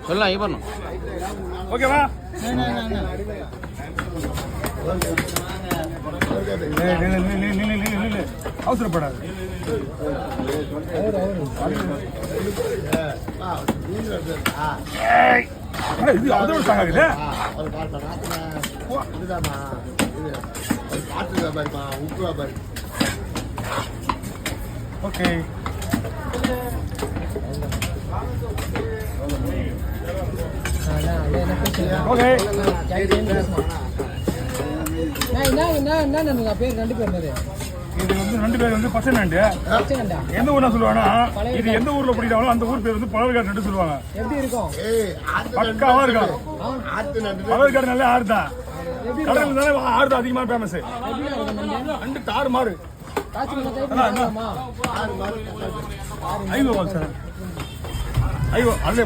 சொல்லலாம் இது பண்ணும் ஓகேவா அவசரப்படாது இது அதோட தாங்க ஓகே ஓகே பேர் ரெண்டு பேர் மாதிரி இது வந்து 2 பேர் வந்து பச்சை நண்டு எந்த ஊர்னா சொல்லுவாங்கன்னா இது எந்த ஊர்ல பிடிக்கிறாங்களோ அந்த ஊர் பேர் வந்து பழவேற்காடு நண்டு சொல்லுவாங்க. எப்படி இருக்கும் பக்காவா இருக்கும். பழவேற்காடு நல்ல ஆறு தான் கடல் இருந்தாலும் ஆறு தான் அதிகமா ஃபேமஸ். நண்டு தாறு மாறு ஐயோ சார் ஐயோ அல்ல